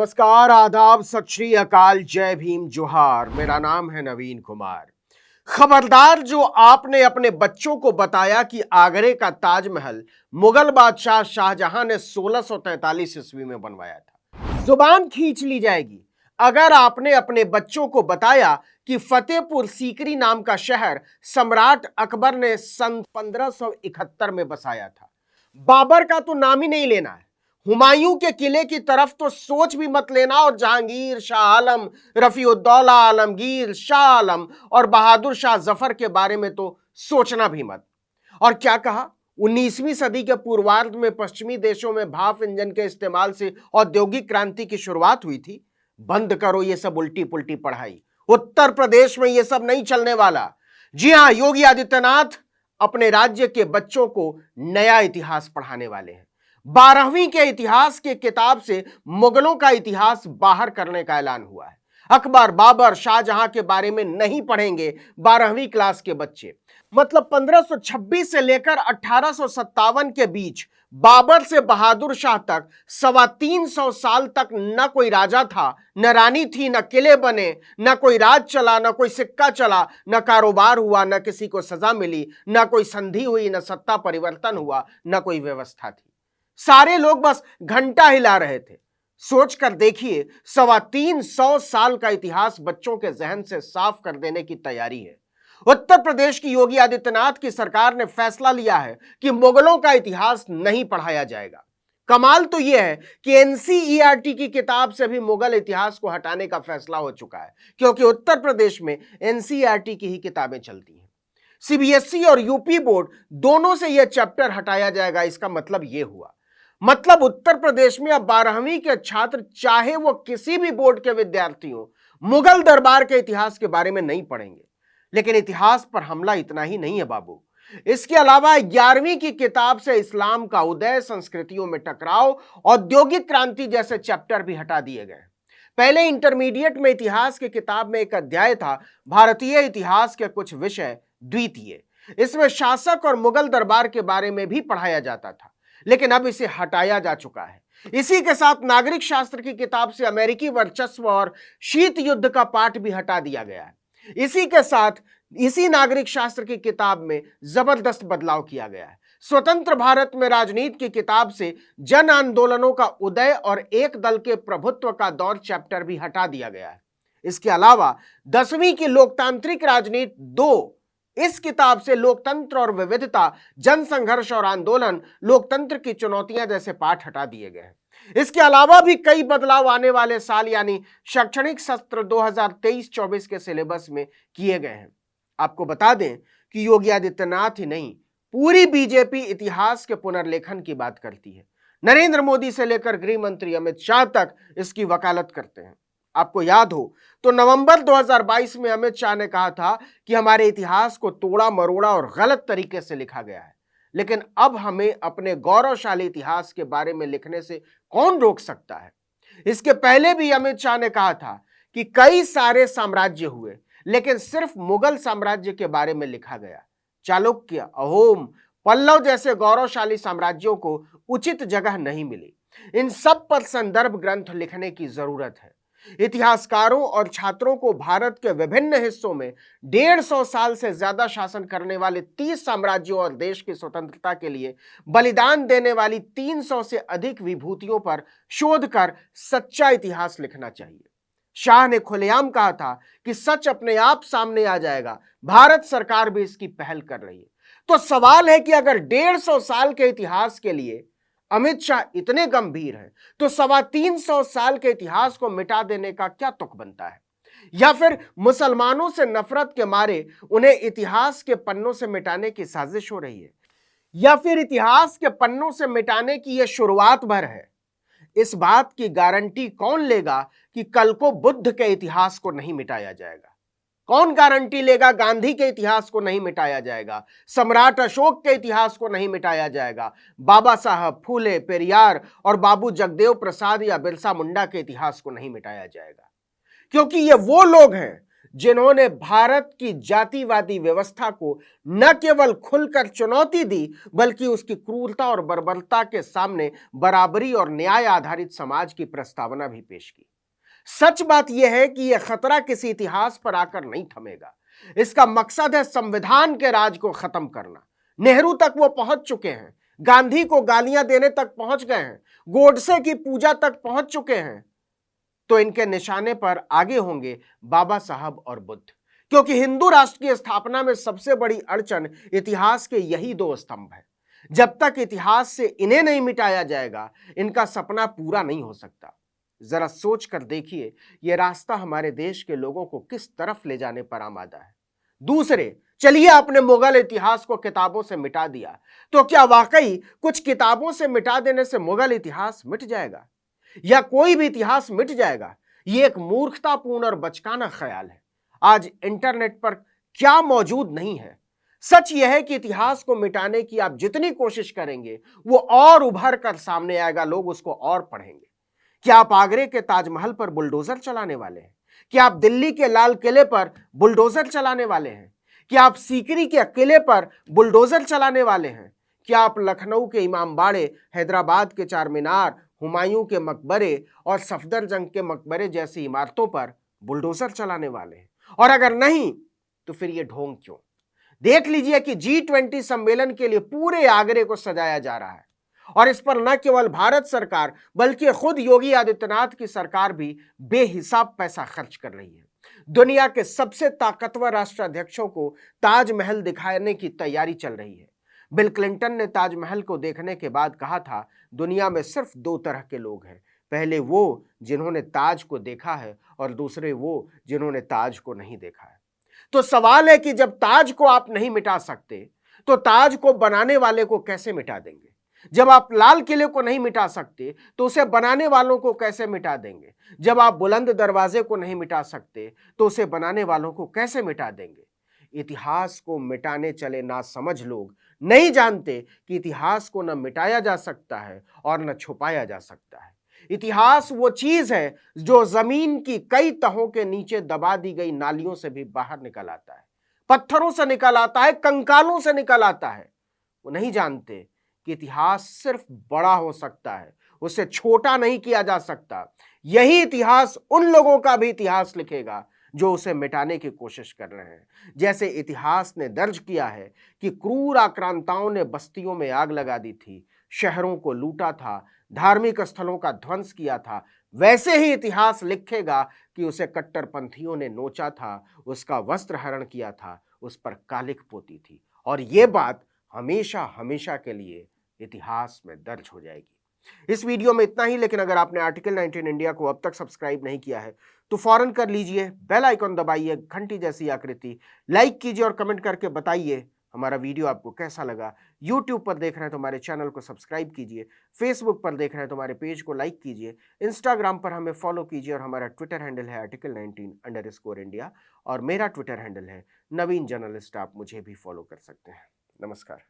नमस्कार, आदाब, सत श्री अकाल, जय भीम, जोहार। मेरा नाम है नवीन कुमार। खबरदार, जो आपने अपने बच्चों को बताया कि आगरे का ताजमहल मुगल बादशाह शाहजहां ने 1643 ईस्वी में बनवाया था, जुबान खींच ली जाएगी। अगर आपने अपने बच्चों को बताया कि फतेहपुर सीकरी नाम का शहर सम्राट अकबर ने सन 1571 में बसाया था, बाबर का तो नाम ही नहीं लेना है, हुमायूं के किले की तरफ तो सोच भी मत लेना, और जहांगीर, शाह आलम, रफीउद्दौला, आलमगीर, शाह आलम और बहादुर शाह जफर के बारे में तो सोचना भी मत। और क्या कहा, 19वीं सदी के पूर्वार्ध में पश्चिमी देशों में भाप इंजन के इस्तेमाल से औद्योगिक क्रांति की शुरुआत हुई थी। बंद करो ये सब उल्टी पुल्टी पढ़ाई, उत्तर प्रदेश में ये सब नहीं चलने वाला। जी हां, योगी आदित्यनाथ अपने राज्य के बच्चों को नया इतिहास पढ़ाने वाले हैं। 12वीं के इतिहास की किताब से मुगलों का इतिहास बाहर करने का ऐलान हुआ है। अकबर, बाबर, शाहजहां के बारे में नहीं पढ़ेंगे 12वीं क्लास के बच्चे। मतलब 1526 से लेकर 1857 के बीच, बाबर से बहादुर शाह तक 325 साल तक न कोई राजा था, न रानी थी, न किले बने, न कोई राज चला, न कोई सिक्का चला, न कारोबार हुआ, न किसी को सजा मिली, न कोई संधि हुई, न सत्ता परिवर्तन हुआ, न कोई व्यवस्था थी। सारे लोग बस घंटा हिला रहे थे। सोचकर देखिए, 325 साल का इतिहास बच्चों के जहन से साफ कर देने की तैयारी है। उत्तर प्रदेश की योगी आदित्यनाथ की सरकार ने फैसला लिया है कि मुगलों का इतिहास नहीं पढ़ाया जाएगा। कमाल तो यह है कि एनसीईआरटी की किताब से भी मुगल इतिहास को हटाने का फैसला हो चुका है, क्योंकि उत्तर प्रदेश में एनसीईआरटी की ही किताबें चलती हैं। सीबीएसई और यूपी बोर्ड दोनों से यह चैप्टर हटाया जाएगा। इसका मतलब यह हुआ, मतलब उत्तर प्रदेश में अब 12वीं के छात्र, चाहे वो किसी भी बोर्ड के विद्यार्थी हो, मुगल दरबार के इतिहास के बारे में नहीं पढ़ेंगे। लेकिन इतिहास पर हमला इतना ही नहीं है बाबू। इसके अलावा 11वीं की किताब से इस्लाम का उदय, संस्कृतियों में टकराव, औद्योगिक क्रांति जैसे चैप्टर भी हटा दिए गए। पहले इंटरमीडिएट में इतिहास की किताब में एक अध्याय था, भारतीय इतिहास के कुछ विषय द्वितीय। इसमें शासक और मुगल दरबार के बारे में भी पढ़ाया जाता था, लेकिन अब इसे हटाया जा चुका है। इसी के साथ नागरिक शास्त्र की किताब से अमेरिकी वर्चस्व और शीत युद्ध का पाठ भी हटा दिया गया है। इसी के साथ इसी नागरिक शास्त्र की किताब में जबरदस्त बदलाव किया गया है। स्वतंत्र भारत में राजनीति की किताब से जन आंदोलनों का उदय और एक दल के प्रभुत्व का दौर चैप्टर भी हटा दिया गया है। इसके अलावा 10वीं की लोकतांत्रिक राजनीति 2, इस किताब से लोकतंत्र और विविधता, जनसंघर्ष और आंदोलन, लोकतंत्र की चुनौतियां जैसे पाठ हटा दिए गए हैं। इसके अलावा भी कई बदलाव आने वाले साल यानी शैक्षणिक सत्र 2023-24 के सिलेबस में किए गए हैं। आपको बता दें कि योगी आदित्यनाथ ही नहीं, पूरी बीजेपी इतिहास के पुनर्लेखन की बात करती है। नरेंद्र मोदी से लेकर गृह मंत्री अमित शाह तक इसकी वकालत करते हैं। आपको याद हो तो नवंबर 2022 में अमित शाह ने कहा था कि हमारे इतिहास को तोड़ा मरोड़ा और गलत तरीके से लिखा गया है, लेकिन अब हमें अपने गौरवशाली इतिहास के बारे में लिखने से कौन रोक सकता है। इसके पहले भी अमित शाह ने कहा था कि कई सारे साम्राज्य हुए, लेकिन सिर्फ मुगल साम्राज्य के बारे में लिखा गया। चालुक्य, अहोम, पल्लव जैसे गौरवशाली साम्राज्यों को उचित जगह नहीं मिली। इन सब पर संदर्भ ग्रंथ लिखने की जरूरत है। इतिहासकारों और छात्रों को भारत के विभिन्न हिस्सों में 150 साल से ज्यादा शासन करने वाले 30 साम्राज्यों और देश की स्वतंत्रता के लिए बलिदान देने वाली 300 से अधिक विभूतियों पर शोध कर सच्चा इतिहास लिखना चाहिए। शाह ने खुलेआम कहा था कि सच अपने आप सामने आ जाएगा। भारत सरकार भी इसकी पहल कर रही है। तो सवाल है कि अगर 150 साल के इतिहास के लिए अमित शाह इतने गंभीर हैं, तो 325 साल के इतिहास को मिटा देने का क्या तुक बनता है? या फिर मुसलमानों से नफरत के मारे उन्हें इतिहास के पन्नों से मिटाने की साजिश हो रही है? या फिर इतिहास के पन्नों से मिटाने की यह शुरुआत भर है? इस बात की गारंटी कौन लेगा कि कल को बुद्ध के इतिहास को नहीं मिटाया जाएगा? कौन गारंटी लेगा गांधी के इतिहास को नहीं मिटाया जाएगा, सम्राट अशोक के इतिहास को नहीं मिटाया जाएगा, बाबा साहब, फूले, पेरियार और बाबू जगदेव प्रसाद या बिरसा मुंडा के इतिहास को नहीं मिटाया जाएगा? क्योंकि ये वो लोग हैं जिन्होंने भारत की जातिवादी व्यवस्था को न केवल खुलकर चुनौती दी, बल्कि उसकी क्रूरता और बर्बरता के सामने बराबरी और न्याय आधारित समाज की प्रस्तावना भी पेश की। सच बात यह है कि यह खतरा किसी इतिहास पर आकर नहीं थमेगा। इसका मकसद है संविधान के राज को खत्म करना। नेहरू तक वो पहुंच चुके हैं, गांधी को गालियां देने तक पहुंच गए हैं, गोडसे की पूजा तक पहुंच चुके हैं। तो इनके निशाने पर आगे होंगे बाबा साहब और बुद्ध, क्योंकि हिंदू राष्ट्र की स्थापना में सबसे बड़ी अड़चन इतिहास के यही दो स्तंभ है। जब तक इतिहास से इन्हें नहीं मिटाया जाएगा, इनका सपना पूरा नहीं हो सकता। जरा सोच कर देखिए, यह रास्ता हमारे देश के लोगों को किस तरफ ले जाने पर आमादा है। दूसरे, चलिए आपने मुगल इतिहास को किताबों से मिटा दिया, तो क्या वाकई कुछ किताबों से मिटा देने से मुगल इतिहास मिट जाएगा या कोई भी इतिहास मिट जाएगा? यह एक मूर्खतापूर्ण और बचकाना ख्याल है। आज इंटरनेट पर क्या मौजूद नहीं है। सच यह है कि इतिहास को मिटाने की आप जितनी कोशिश करेंगे, वो और उभर कर सामने आएगा, लोग उसको और पढ़ेंगे। क्या आप आगरे के ताजमहल पर बुलडोजर चलाने वाले हैं? क्या आप दिल्ली के लाल किले पर बुलडोजर चलाने वाले हैं? क्या आप सीकरी के किले पर बुलडोजर चलाने वाले हैं? क्या आप लखनऊ के इमामबाड़े, हैदराबाद के चार मीनार, हुमायूं के मकबरे और सफदरजंग के मकबरे जैसी इमारतों पर बुलडोजर चलाने वाले हैं? और अगर नहीं, तो फिर यह ढोंग क्यों? देख लीजिए कि G20 सम्मेलन के लिए पूरे आगरे को सजाया जा रहा है, और इस पर न केवल भारत सरकार बल्कि खुद योगी आदित्यनाथ की सरकार भी बेहिसाब पैसा खर्च कर रही है। दुनिया के सबसे ताकतवर राष्ट्राध्यक्षों को ताजमहल दिखाने की तैयारी चल रही है। बिल क्लिंटन ने ताजमहल को देखने के बाद कहा था, दुनिया में सिर्फ दो तरह के लोग हैं, पहले वो जिन्होंने ताज को देखा है और दूसरे वो जिन्होंने ताज को नहीं देखा है। तो सवाल है कि जब ताज को आप नहीं मिटा सकते, तो ताज को बनाने वाले को कैसे मिटा देंगे? जब आप लाल किले को नहीं मिटा सकते, तो उसे बनाने वालों को कैसे मिटा देंगे? जब आप बुलंद दरवाजे को नहीं मिटा सकते, तो उसे बनाने वालों को कैसे मिटा देंगे? इतिहास को मिटाने चले नासमझ लोग नहीं जानते कि इतिहास को न मिटाया जा सकता है और न छुपाया जा सकता है। इतिहास वो चीज है जो जमीन की कई तहों के नीचे दबा दी गई नालियों से भी बाहर निकल आता है, पत्थरों से निकल आता है, कंकालों से निकल आता है। वो नहीं जानते कि इतिहास सिर्फ बड़ा हो सकता है, उसे छोटा नहीं किया जा सकता। यही इतिहास उन लोगों का भी इतिहास लिखेगा जो उसे मिटाने की कोशिश कर रहे हैं। जैसे इतिहास ने दर्ज किया है कि क्रूर आक्रांताओं ने बस्तियों में आग लगा दी थी, शहरों को लूटा था, धार्मिक स्थलों का ध्वंस किया था, वैसे ही इतिहास लिखेगा कि उसे कट्टरपंथियों ने नोचा था, उसका वस्त्र हरण किया था, उस पर कालिख पोती थी, और ये बात हमेशा हमेशा के लिए इतिहास में दर्ज हो जाएगी। इस वीडियो में इतना ही, लेकिन अगर आपने आर्टिकल 19 इंडिया को अब तक सब्सक्राइब नहीं किया है तो फौरन कर लीजिए, बेल आइकॉन दबाइए, घंटी जैसी आकृति, लाइक कीजिए और कमेंट करके बताइए हमारा वीडियो आपको कैसा लगा। यूट्यूब पर देख रहे हैं तो हमारे चैनल को सब्सक्राइब कीजिए, फेसबुक पर देख रहे हैं तो हमारे पेज को लाइक कीजिए, इंस्टाग्राम पर हमें फॉलो कीजिए और हमारा ट्विटर हैंडल है article19_India और मेरा ट्विटर हैंडल है नवीन जर्नलिस्ट। आप मुझे भी फॉलो कर सकते हैं। नमस्कार।